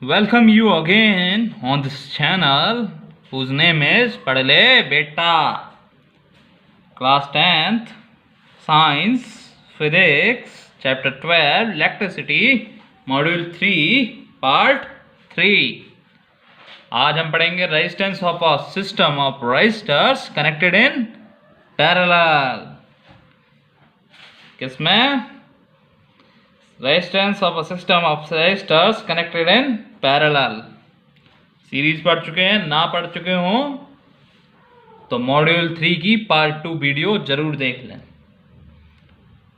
Welcome you again on this channel whose name is Padale Beta. Class 10th Science Physics Chapter 12 Electricity Module 3 Part 3. आज हम पढ़ेंगे resistance of a system of resistors connected in parallel. किसमें? Resistance of a system of resistors connected in parallel. Series पढ़ चुके हैं? ना पढ़ चुके हो तो मॉड्यूल 3 की पार्ट 2 वीडियो जरूर देख लें.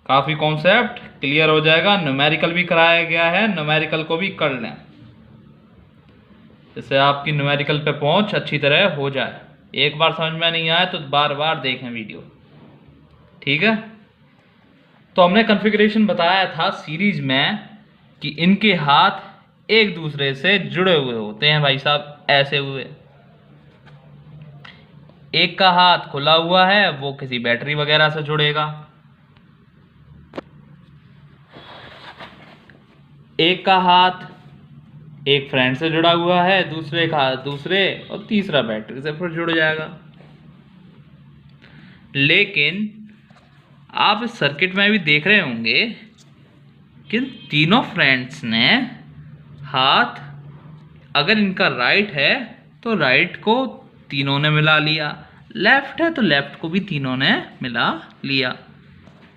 काफ़ी कॉन्सेप्ट क्लियर हो जाएगा. न्यूमेरिकल भी कराया गया है, न्यूमेरिकल को भी कर लें जिससे आपकी न्यूमेरिकल पे पहुंच अच्छी तरह हो जाए. एक बार समझ में नहीं आए तो बार बार देखें वीडियो, ठीक है. तो हमने कॉन्फ़िगरेशन बताया था सीरीज में कि इनके हाथ एक दूसरे से जुड़े हुए होते हैं भाई साहब. ऐसे हुए एक का हाथ खुला हुआ है, वो किसी बैटरी वगैरह से जुड़ेगा. एक का हाथ एक फ्रेंड से जुड़ा हुआ है, दूसरे का हाथ दूसरे और तीसरा बैटरी से फिर जुड़ जाएगा. लेकिन आप इस सर्किट में भी देख रहे होंगे कि तीनों फ्रेंड्स ने हाथ, अगर इनका राइट है तो राइट को तीनों ने मिला लिया, लेफ्ट है तो लेफ्ट को भी तीनों ने मिला लिया.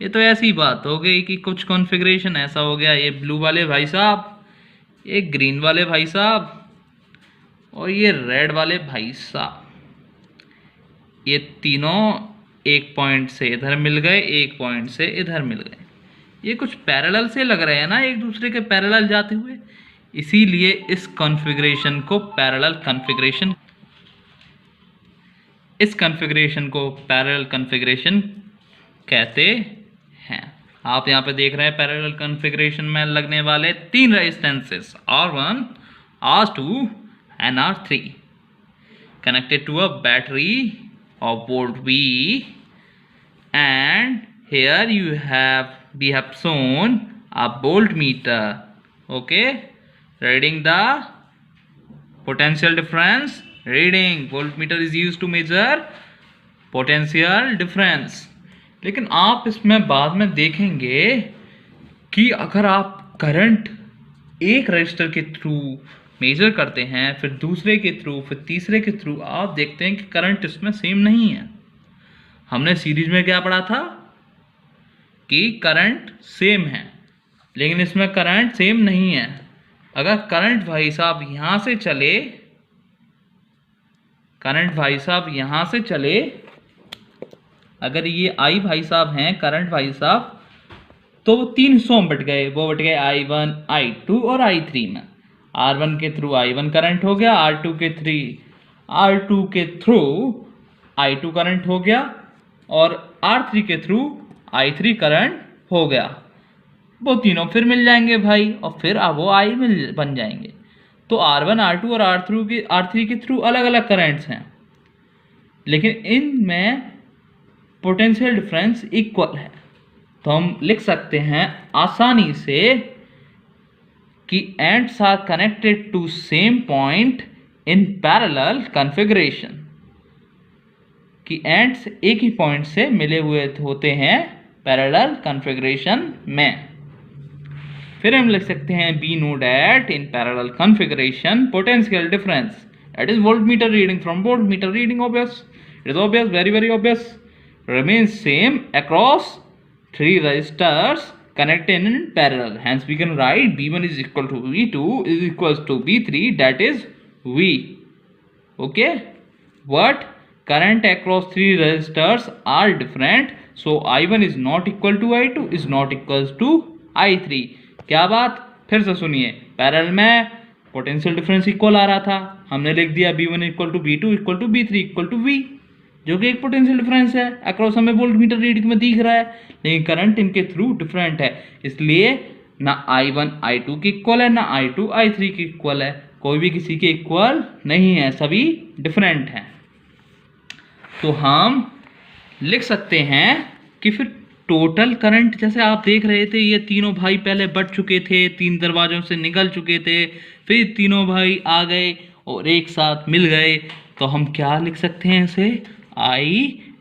ये तो ऐसी बात हो गई कि कुछ कॉन्फ़िगरेशन ऐसा हो गया, ये ब्लू वाले भाई साहब, ये ग्रीन वाले भाई साहब और ये रेड वाले भाई साहब, ये तीनों एक पॉइंट से इधर मिल गए, एक पॉइंट से इधर मिल गए. ये कुछ पैरेलल से लग रहे हैं ना, एक दूसरे के पैरेलल जाते हुए. इसीलिए इस कॉन्फ़िगरेशन को पैरेलल कॉन्फ़िगरेशन, इस कॉन्फ़िगरेशन को पैरेलल कॉन्फ़िगरेशन कहते हैं. आप यहाँ पे देख रहे हैं पैरेलल कॉन्फ़िगरेशन में लगने वाले तीन resistances R1, R2 and R3 connected to a battery of volt V, and here we have shown a voltmeter, okay, reading the potential difference. Reading voltmeter is used to measure potential difference. लेकिन आप इसमें बाद में देखेंगे कि अगर आप current एक रजिस्टर के थ्रू मेजर करते हैं, फिर दूसरे के थ्रू, फिर तीसरे के थ्रू, आप देखते हैं कि करंट इसमें सेम नहीं है. हमने सीरीज में क्या पढ़ा था कि करंट सेम है, लेकिन इसमें करंट सेम नहीं है. अगर करंट भाई साहब यहाँ से चले, करंट भाई साहब यहाँ से चले, अगर ये आई भाई साहब हैं करंट भाई साहब, तो वो तीन हिस्सों में बट गए. वो बट गए I1, I2 और I3 में. R1 के थ्रू I1 करंट हो गया, R2 के थ्रू I2 करंट हो गया और R3 के थ्रू I3 करंट हो गया. वो तीनों फिर मिल जाएंगे भाई, और फिर अब वो I बन जाएंगे. तो R1, R2 और R3 के थ्रू अलग अलग करंट्स हैं, लेकिन इनमें पोटेंशियल डिफरेंस इक्वल है. तो हम लिख सकते हैं आसानी से कि ends are connected to same point in parallel configuration, कि एंड्स एक ही पॉइंट से मिले हुए होते हैं पैरेलल कॉन्फ़िगरेशन में. फिर हम लिख सकते हैं be know that in parallel configuration potential difference, that is voltmeter reading from voltmeter reading, obvious, it is obvious, very obvious, remains same across three resistors connected in parallel. Hence we can write B1 is equal to V2 is equals to B3, that is V. Okay, but current across three resistors are different, so I1 is not equal to I2, is not equals to I3. क्या बात? फिर से सुनिए. Parallel में potential difference equal आ रहा था, हमने लिख दिया B1 equal to B2 equal to B3 equal to V, जो कि एक पोटेंशियल डिफरेंस है. अक्रॉस हमें वोल्टमीटर रीडिंग में दिख रहा है, लेकिन करंट इनके थ्रू डिफरेंट है. इसलिए ना I1 I2 की इक्वल है, ना I2 I3 की इक्वल है. कोई भी किसी के इक्वल नहीं है, सभी डिफरेंट हैं. तो हम लिख सकते हैं कि फिर टोटल करंट जैसे आप देख रहे थे, ये तीनों भाई पहले बढ़ चुके थे, 3 दरवाजों से निकल चुके थे, फिर तीनों भाई आ गए और एक साथ मिल गए। तो हम क्या लिख सकते हैं इसे, I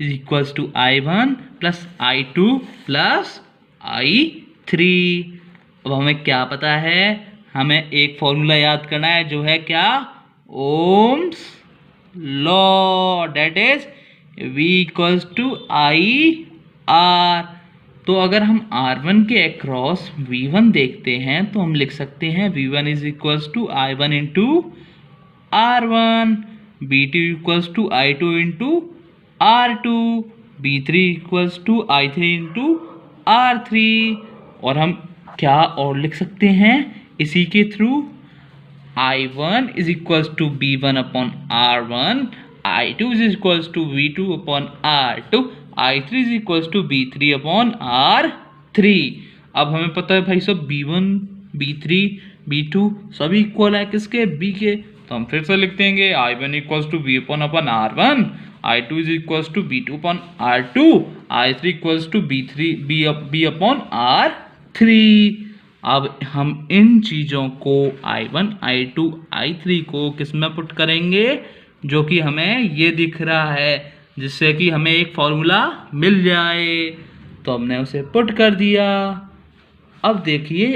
is equals to I1 plus I2 plus I3। अब हमें क्या पता है, हमें एक फॉर्मूला याद करना है जो है क्या, Ohm's law, that is V equals to IR। तो अगर हम R1 के अक्रॉस V1 देखते हैं तो हम लिख सकते हैं V1 is equals to I1 into R1, B2 equals to I2 into R2, B3 equals to I3 into R3। और हम क्या और लिख सकते हैं इसी के through, I1 is equals to B1 upon R1, I2 is equals to V2 upon R2, I3 is equals to B3 upon R3। अब हमें पता है भाई सब B1, B3, B2 सभी इक्वल है किसके, B के। तो हम फिर से लिख देंगे I1 equals to B upon R1, I2 is equals to B2 upon R2, I3 equals to B upon R3। अब हम इन चीज़ों को I1, I2, I3 को किस में पुट करेंगे, जो कि हमें ये दिख रहा है, जिससे कि हमें एक फॉर्मूला मिल जाए। तो हमने उसे पुट कर दिया। अब देखिए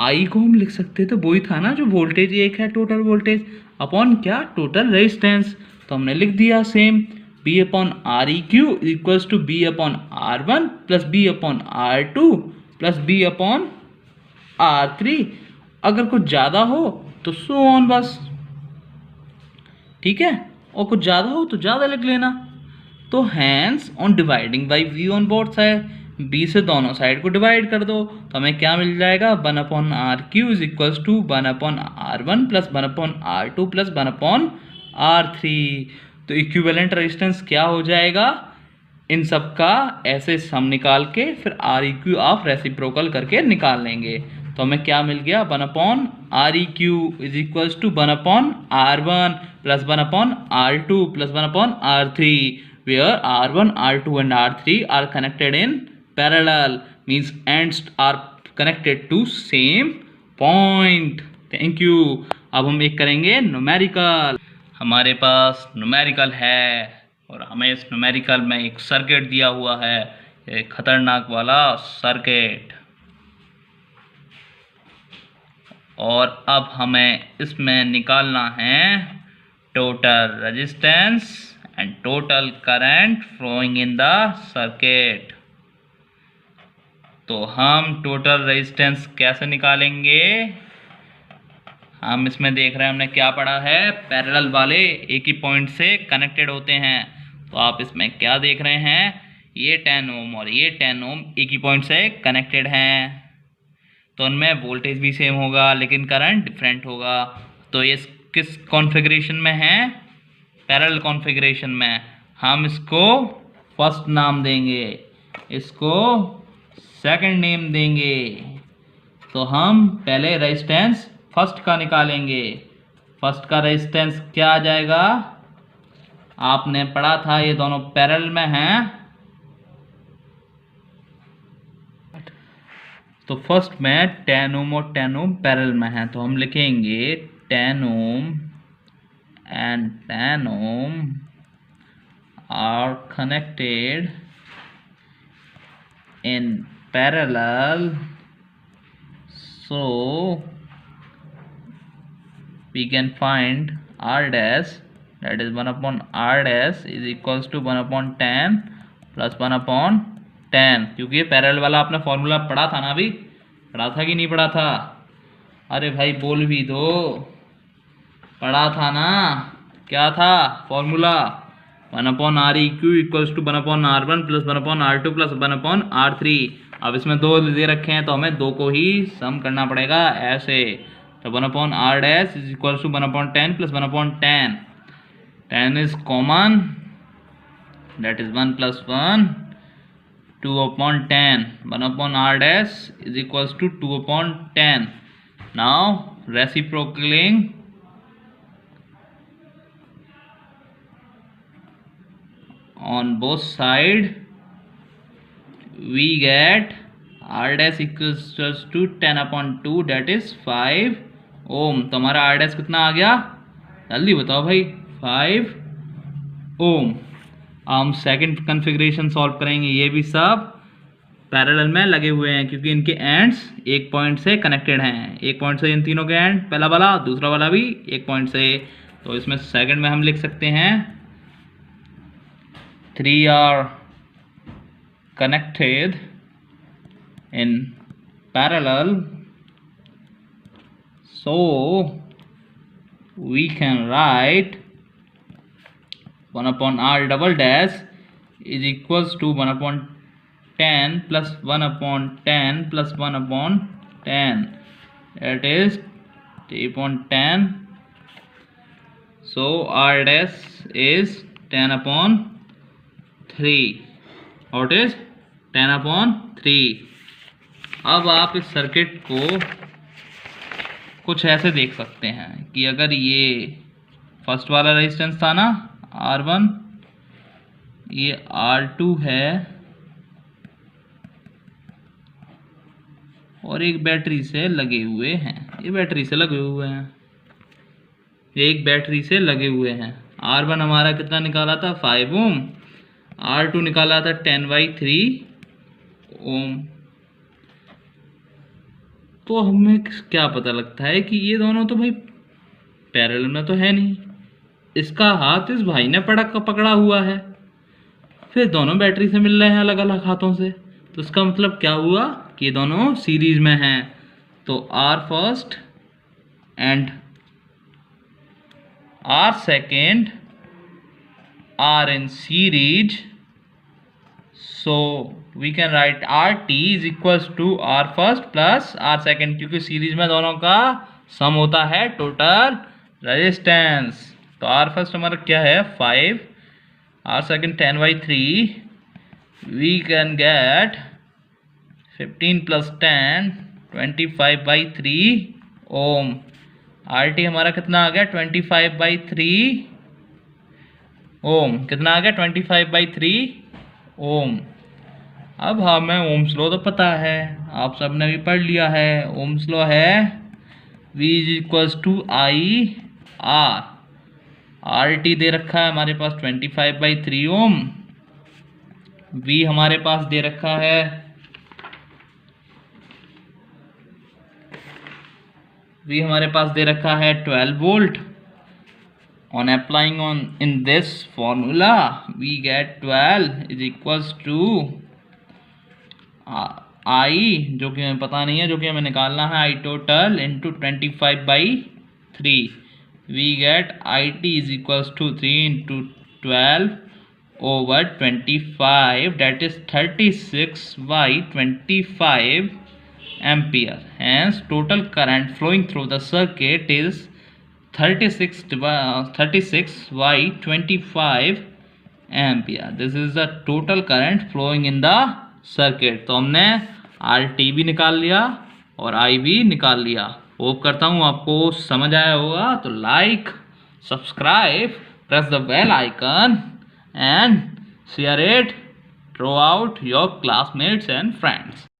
I को हम लिख सकते थे, वही था ना जो वोल्टेज एक है, टोटल वोल्टेज अपॉन क्या, टोटल रेजिस्टेंस। तो हमने लिख दिया same, B upon REQ equals to B upon R1 plus B upon R2 plus B upon R3। अगर कुछ ज़्यादा हो तो सो ऑन बस, ठीक है, और कुछ ज़्यादा हो तो ज़्यादा लिख लेना। तो hence on dividing by V on both side, B से दोनों साइड को डिवाइड कर दो तो हमें क्या मिल जाएगा, 1 upon RQ is equals to 1 upon R1 plus 1 upon R2 plus 1 upon R3। तो इक्विवेलेंट रेजिस्टेंस क्या हो जाएगा, इन सब का ऐसे सम निकाल के फिर REQ ऑफ रेसिप्रोकल करके निकाल लेंगे। तो हमें क्या मिल गया, 1 upon REQ is equals to 1 upon R1 plus 1 upon R2 plus 1 upon R3, where R1, R2 and R3 are connected in parallel, means ends are connected to same point। Thank you। अब हम एक करेंगे numerical. हमारे पास numerical है और हमें इस numerical में एक सर्किट दिया हुआ है, एक खतरनाक वाला सर्किट। और अब हमें इसमें निकालना है total resistance and total current flowing in the circuit. तो हम टोटल रेजिस्टेंस कैसे निकालेंगे, हम इसमें देख रहे हैं हमने क्या पढ़ा है, पैरेलल वाले एक ही पॉइंट से कनेक्टेड होते हैं। तो आप इसमें क्या देख रहे हैं, ये 10 ओम और ये 10 ओम एक ही पॉइंट से कनेक्टेड हैं, तो उनमें वोल्टेज भी सेम होगा लेकिन करंट डिफरेंट होगा। तो ये किस कॉन्फ़िगरेशन में है, पैरेलल कॉन्फ़िगरेशन में। हम इसको फर्स्ट नाम देंगे, इसको सेकंड नेम देंगे। तो हम पहले रेजिस्टेंस फर्स्ट का निकालेंगे। फर्स्ट का रेजिस्टेंस क्या आ जाएगा, आपने पढ़ा था ये दोनों पैरेलल में हैं, तो फर्स्ट में 10 ओम और 10 ओम पैरेलल में है, तो हम लिखेंगे 10 ohm and 10 ohm are connected in parallel, so we can find R dash, that is 1 upon R dash is equals to 1 upon 10 plus 1 upon 10। क्योंकि ये पैरेलल वाला आपने फॉर्मूला पढ़ा था ना, अभी पढ़ा था कि नहीं पढ़ा था, अरे भाई बोल भी दो, पढ़ा था ना, क्या था formula, 1 upon REQ equals to 1 upon R1 plus 1 upon R2 plus 1 upon R3। अब इसमें दो दे रखे हैं तो हमें दो को ही सम करना पड़ेगा ऐसे। तो 1 upon R dash is equals to 1 upon 10 plus 1 upon 10, 10 is common, that is 1 plus 1, 2 upon 10, 1 upon R dash is equals to 2 upon 10। Now reciprocating on both side we get R dash equals to 10/2 that is 5 ओम। तो हमारा R dash कितना आ गया, जल्दी बताओ भाई, 5 ओम। हम second configuration solve करेंगे, ये भी सब पैरेलल में लगे हुए हैं क्योंकि इनके एंड्स एक पॉइंट से कनेक्टेड हैं। एक पॉइंट से इन तीनों के एंड, पहला वाला दूसरा वाला भी एक पॉइंट से। तो इसमें सेकंड में हम लिख सकते हैं 3 are connected in parallel, so we can write 1/r double dash is equals to 1/10 plus 1/10 plus 1/10, that is 3/10. So r dash is 10/3, what is 10/3। अब आप इस सर्किट को कुछ ऐसे देख सकते हैं कि अगर ये फर्स्ट वाला रेजिस्टेंस था ना R1, ये R2 है और एक बैटरी से लगे हुए हैं, ये बैटरी से लगे हुए हैं, ये एक बैटरी से लगे हुए हैं। R1 हमारा कितना निकाला था 5 ओम, R2 निकाला था 10/3 ओम। तो हमें क्या पता लगता है कि ये दोनों तो भाई पैरेलल में तो है नहीं, इसका हाथ इस भाई ने पकड़ा हुआ है, फिर दोनों बैटरी से मिल रहे हैं अलग अलग हाथों से। तो इसका मतलब क्या हुआ कि ये दोनों सीरीज में हैं। तो R first and R second are in series, so we can write RT is equals to R first plus R second, क्योंकि सीरीज में दोनों का सम होता है टोटल रेजिस्टेंस। तो R फर्स्ट हमारा क्या है 5, R second 10/3, we can get 15 plus 10 25/3 Om. RT हमारा कितना आ गया 25/3 ओम, कितना आ गया 25/3 ओम। अब हमें ओम्स लॉ तो पता है, आप सबने भी पढ़ लिया है। ओम्स लॉ है V is equals to I R. RT दे रखा है हमारे पास 25/3 ओम, V हमारे पास दे रखा है हमारे पास दे रखा है 12 volt. On applying on in this formula we get 12 is equals to I, जो कि हमें पता नहीं है, जो कि हमें निकालना है I total into 25/3। we get IT is equals to 3 into 12 over 25, that is 36/25 ampere. Hence total current flowing through the circuit is 36/25 ampere. This is the total current flowing in the circuit. तो हमने RT भी निकाल लिया और I भी निकाल लिया। Hope करता हूँ आपको समझ आया होगा। तो like, subscribe, press the bell icon and share it throughout your classmates and friends.